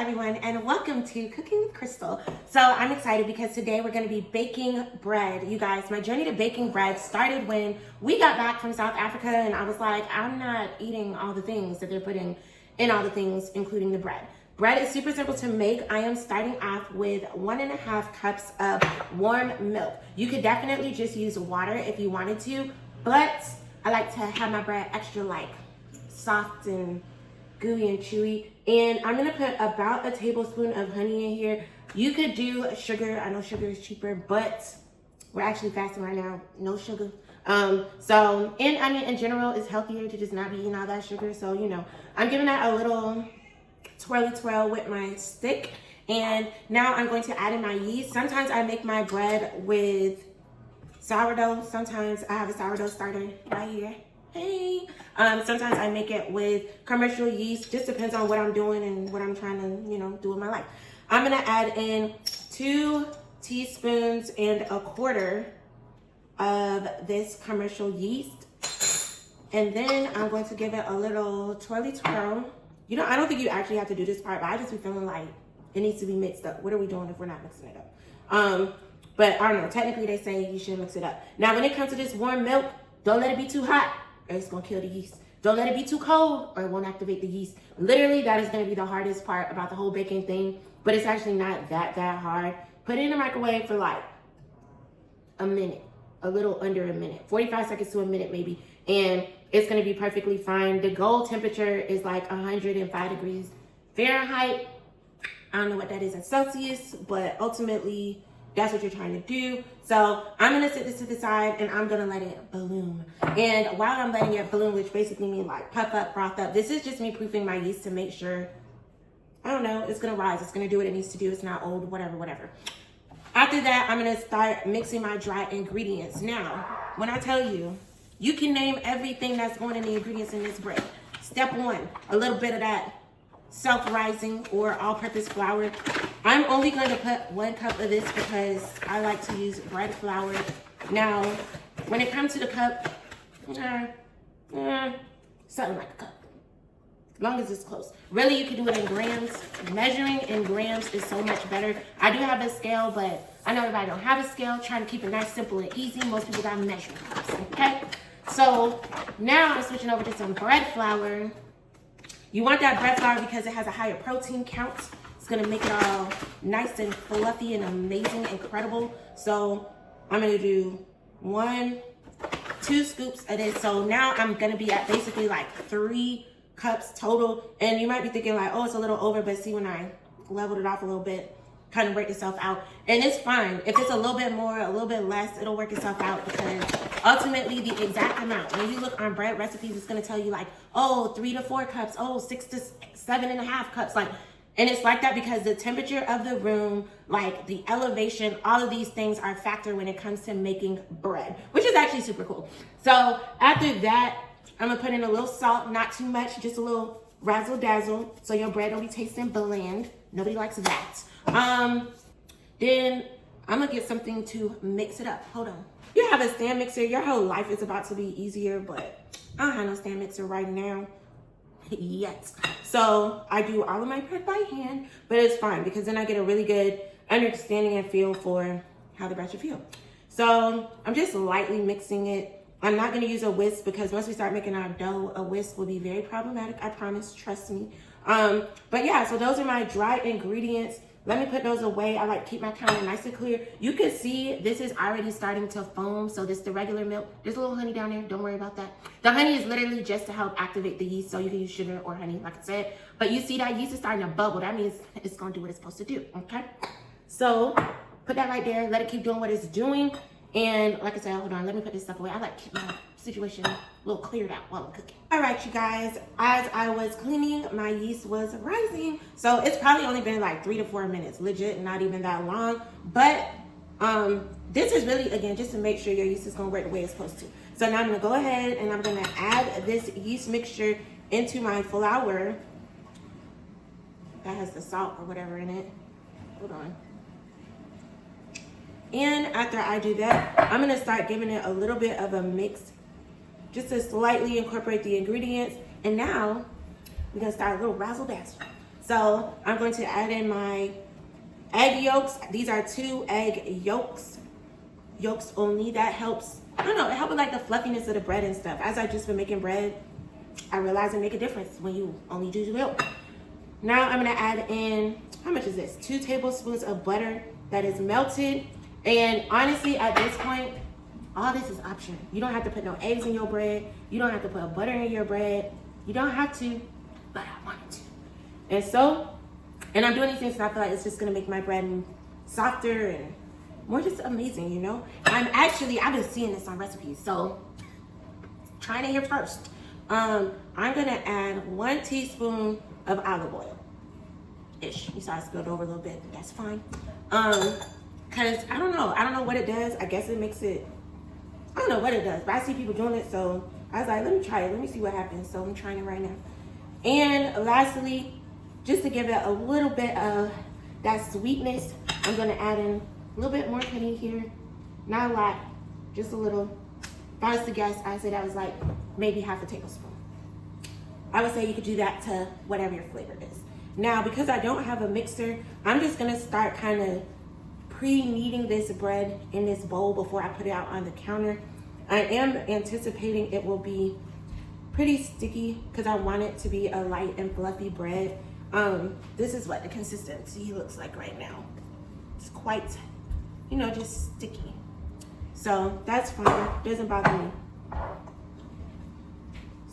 everyone, and welcome to Cooking with Crystal. So I'm excited because today we're going to be baking bread. You guys, my journey to baking bread started when we got back from South Africa, and I was like, I'm not eating all the things that they're putting in all the things, including the bread. Bread is super simple to make. I am starting off with 1.5 cups of warm milk. You could definitely just use water if you wanted to, but I like to have my bread extra soft and gooey and chewy. And I'm gonna put about a tablespoon of honey in here. You could do sugar. I know sugar is cheaper, but we're actually fasting right now. No sugar. And I mean, in general, it's healthier to just not be eating all that sugar. So, you know, I'm giving that a little twirl with my stick. And now I'm going to add in my yeast. Sometimes I make my bread with sourdough. Sometimes I have a sourdough starter right here. Hey. Sometimes I make it with commercial yeast. Just depends on what I'm doing and what I'm trying to, do in my life. I'm gonna add in 2 teaspoons and a quarter of this commercial yeast. And then I'm going to give it a little twirl. I don't think you actually have to do this part, but I just be feeling like it needs to be mixed up. What are we doing if we're not mixing it up? But I don't know, technically they say you should mix it up. Now, when it comes to this warm milk, don't let it be too hot, or it's gonna kill the yeast. Don't let it be too cold, or it won't activate the yeast. Literally, that is gonna be the hardest part about the whole baking thing, but it's actually not that hard. Put it in the microwave for like a minute, a little under a minute, 45 seconds to a minute maybe, and it's gonna be perfectly fine. The goal temperature is like 105 degrees Fahrenheit. I don't know what that is in Celsius, but ultimately, that's what you're trying to do. So I'm gonna set this to the side and I'm gonna let it bloom. And while I'm letting it bloom, which basically means like puff up, froth up, this is just me proofing my yeast to make sure, I don't know, it's gonna rise, it's gonna do what it needs to do, it's not old, whatever. After that, I'm gonna start mixing my dry ingredients. Now, when I tell you, you can name everything that's going in the ingredients in this bread. Step 1, a little bit of that self-rising or all-purpose flour. I'm only going to put 1 cup of this because I like to use bread flour. Now, when it comes to the cup, something like a cup, as long as it's close. Really, you can do it in grams. Measuring in grams is so much better. I do have a scale, but I know everybody don't have a scale. Trying to keep it nice, simple, and easy. Most people got measuring cups, okay? So now I'm switching over to some bread flour. You want that bread flour because it has a higher protein count. It's gonna make it all nice and fluffy and amazing, incredible. So I'm gonna do 2 scoops of this. So now I'm gonna be at basically like 3 cups total. And you might be thinking like, oh, it's a little over, but see, when I leveled it off a little bit, kind of worked itself out. And it's fine. If it's a little bit more, a little bit less, it'll work itself out because ultimately the exact amount, when you look on bread recipes, it's gonna tell you like, oh, 3 to 4 cups, oh, 6 to 7.5 cups, and it's like that because the temperature of the room, like the elevation, all of these things are a factor when it comes to making bread, which is actually super cool. So after that, I'm gonna put in a little salt, not too much, just a little razzle dazzle, so your bread don't be tasting bland. Nobody likes that. Then I'm gonna get something to mix it up. Hold on. You have a stand mixer, your whole life is about to be easier, but I don't have no stand mixer right now yet. So I do all of my prep by hand, but it's fine because then I get a really good understanding and feel for how the bread should feel. So I'm just lightly mixing it. I'm not gonna use a whisk because once we start making our dough, a whisk will be very problematic, I promise, trust me. But yeah, so those are my dry ingredients. Let me put those away. I like to keep my counter nice and clear. You can see this is already starting to foam. So this is the regular milk. There's a little honey down there. Don't worry about that. The honey is literally just to help activate the yeast. So you can use sugar or honey, like I said. But you see that yeast is starting to bubble. That means it's going to do what it's supposed to do, okay? So put that right there. Let it keep doing what it's doing. And like I said, hold on, let me put this stuff away. I like to keep my situation a little cleared out while I'm cooking. All right, you guys, as I was cleaning, my yeast was rising. So it's probably only been like 3 to 4 minutes, legit, not even that long. But this is really, again, just to make sure your yeast is gonna work the way it's supposed to. So now I'm gonna go ahead and I'm gonna add this yeast mixture into my flour. That has the salt or whatever in it. Hold on. And after I do that, I'm gonna start giving it a little bit of a mix just to slightly incorporate the ingredients. And now we're gonna start a little razzle dazzle. So So I'm going to add in my egg yolks. These are 2 egg yolks. Yolks only. That helps, I don't know, it helps with like the fluffiness of the bread and stuff. As I've just been making bread, I realize it make a difference when you only do milk. Now I'm gonna add in, how much is this? 2 tablespoons of butter that is melted. And honestly, at this point, all this is optional. You don't have to put no eggs in your bread. You don't have to put butter in your bread. You don't have to, but I wanted to. And so, and I'm doing these things because I feel like it's just gonna make my bread softer and more just amazing, you know? I've been seeing this on recipes, so trying it here first. I'm gonna add 1 teaspoon of olive oil. Ish. You saw I spilled over a little bit, but that's fine. Cause I don't know what it does. I guess it makes it, I don't know what it does, but I see people doing it, so I was like, let me try it. Let me see what happens. So I'm trying it right now. And lastly, just to give it a little bit of that sweetness, I'm gonna add in a little bit more honey here. Not a lot, just a little. If I was to guess, I'd say that was like maybe half a tablespoon. I would say you could do that to whatever your flavor is. Now, because I don't have a mixer, I'm just gonna start kind of pre-kneading this bread in this bowl before I put it out on the counter. I am anticipating it will be pretty sticky because I want it to be a light and fluffy bread. This is what the consistency looks like right now. It's quite, you know, just sticky. So that's fine, doesn't bother me.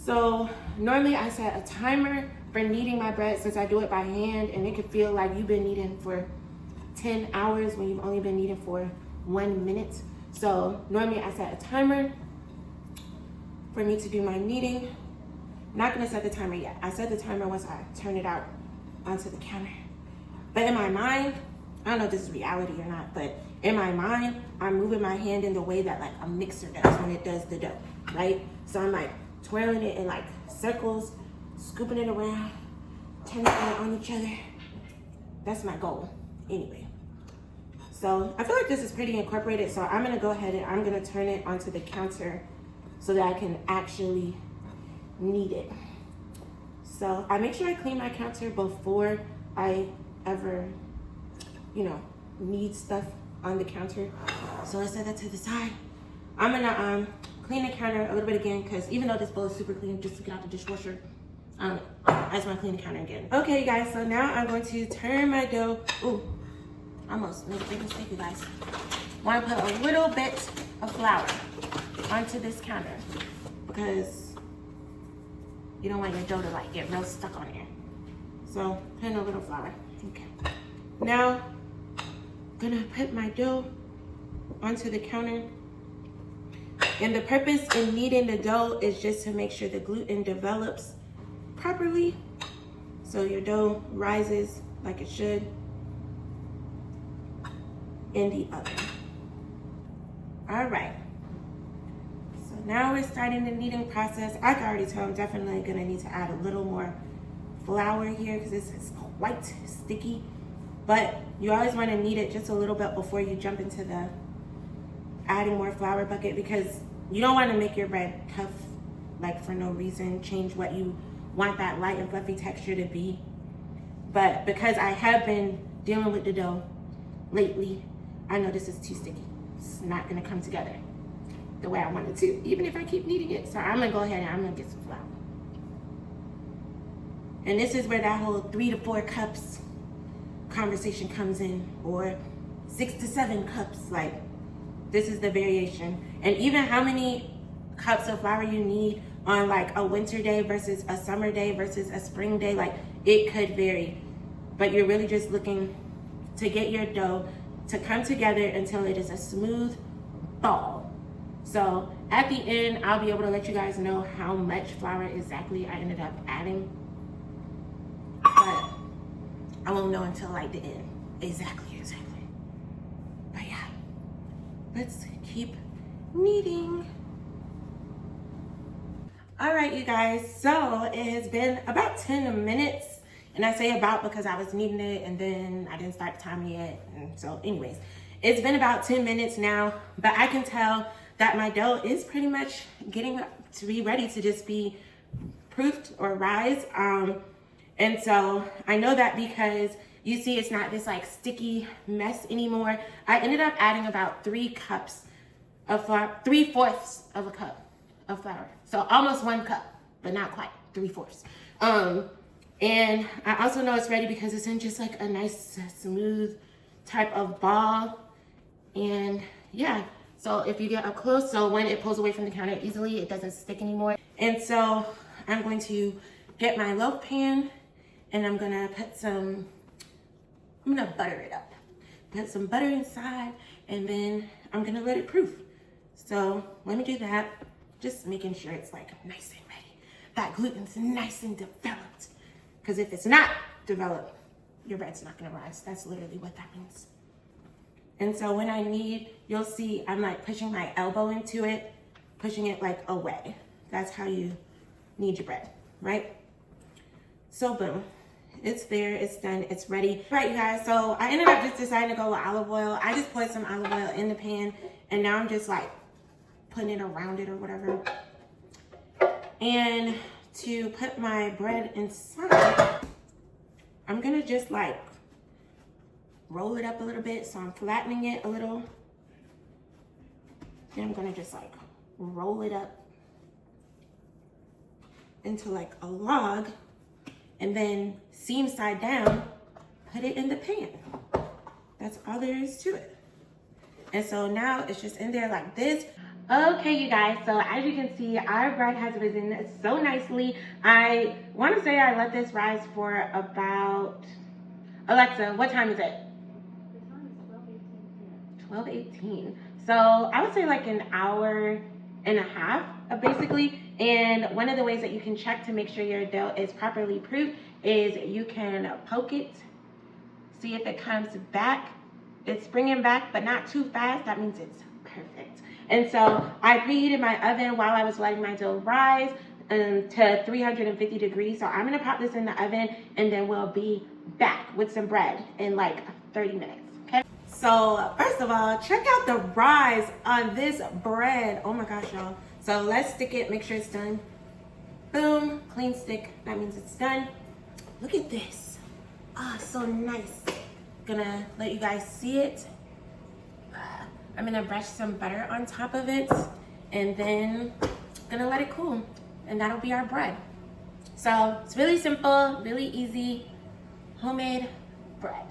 So normally I set a timer for kneading my bread since I do it by hand, and it could feel like you've been kneading for 10 hours when you've only been kneading for 1 minute. So normally I set a timer for me to do my kneading. Not gonna set the timer yet. I set the timer once I turn it out onto the counter. But in my mind, I don't know if this is reality or not, but in my mind, I'm moving my hand in the way that like a mixer does when it does the dough, right? So I'm like twirling it in like circles, scooping it around, turning it on each other. That's my goal, anyway. So I feel like this is pretty incorporated, so I'm gonna go ahead and I'm gonna turn it onto the counter so that I can actually knead it. So I make sure I clean my counter before I ever, you know, knead stuff on the counter. So I set that to the side. I'm gonna clean the counter a little bit again, because even though this bowl is super clean, just to get out the dishwasher, I just want to clean the counter again. Okay, you guys, so now I'm going to turn my dough. Ooh, almost made a big mistake, you guys. Want to put a little bit of flour onto this counter because you don't want your dough to like get real stuck on there. So put in a little flour. Okay. Now, gonna put my dough onto the counter. And the purpose in kneading the dough is just to make sure the gluten develops properly, so your dough rises like it should in the oven. All right, so now we're starting the kneading process. I can already tell I'm definitely gonna need to add a little more flour here because this is quite sticky, but you always want to knead it just a little bit before you jump into the adding more flour bucket, because you don't want to make your bread tough like for no reason, change what you want that light and fluffy texture to be. But because I have been dealing with the dough lately, I know this is too sticky. It's not gonna come together the way I want it to, even if I keep kneading it. So I'm gonna go ahead and I'm gonna get some flour. And this is where that whole 3 to 4 cups conversation comes in, or 6 to 7 cups. Like, this is the variation. And even how many cups of flour you need on like a winter day versus a summer day versus a spring day, like it could vary. But you're really just looking to get your dough to come together until it is a smooth ball. So at the end, I'll be able to let you guys know how much flour exactly I ended up adding. But I won't know until like the end. Exactly. But yeah, let's keep kneading. All right, you guys, so it has been about 10 minutes. And I say about because I was kneading it and then I didn't start the timer yet. And so anyways, it's been about 10 minutes now, but I can tell that my dough is pretty much getting to be ready to just be proofed or rise. And so I know that because you see it's not this like sticky mess anymore. I ended up adding about 3 cups of flour, 3/4 of a cup of flour. So almost 1 cup, but not quite, 3/4. And I also know it's ready because it's in just like a nice smooth type of ball. And yeah, so if you get up close, so when it pulls away from the counter easily, it doesn't stick anymore. And so I'm going to get my loaf pan and I'm gonna I'm gonna butter it up. Put some butter inside and then I'm gonna let it proof. So let me do that. Just making sure it's like nice and ready. That gluten's nice and developed. Because if it's not developed, your bread's not gonna rise. That's literally what that means. And so when I knead, you'll see I'm like pushing my elbow into it, pushing it like away. That's how you knead your bread, right? So boom, it's there, it's done, it's ready. All right, you guys, so I ended up just deciding to go with olive oil. I just poured some olive oil in the pan and now I'm just like putting it around it or whatever. And to put my bread inside, I'm gonna just like roll it up a little bit. So I'm flattening it a little. Then I'm gonna just like roll it up into like a log and then seam side down, put it in the pan. That's all there is to it. And so now it's just in there like this. Okay, you guys, so as you can see, our bread has risen so nicely. I want to say I let this rise for about, Alexa, what time is it? The time is 12:18. So I would say like an hour and a half, basically. And one of the ways that you can check to make sure your dough is properly proofed is you can poke it, see if it comes back. It's springing back, but not too fast. That means it's perfect. And so I preheated my oven while I was letting my dough rise to 350 degrees. So I'm gonna pop this in the oven and then we'll be back with some bread in like 30 minutes, okay? So first of all, check out the rise on this bread. Oh my gosh, y'all. So let's stick it, make sure it's done. Boom, clean stick, that means it's done. Look at this. Ah, so nice. Gonna let you guys see it. I'm gonna brush some butter on top of it and then gonna let it cool and that'll be our bread. So it's really simple, really easy, homemade bread.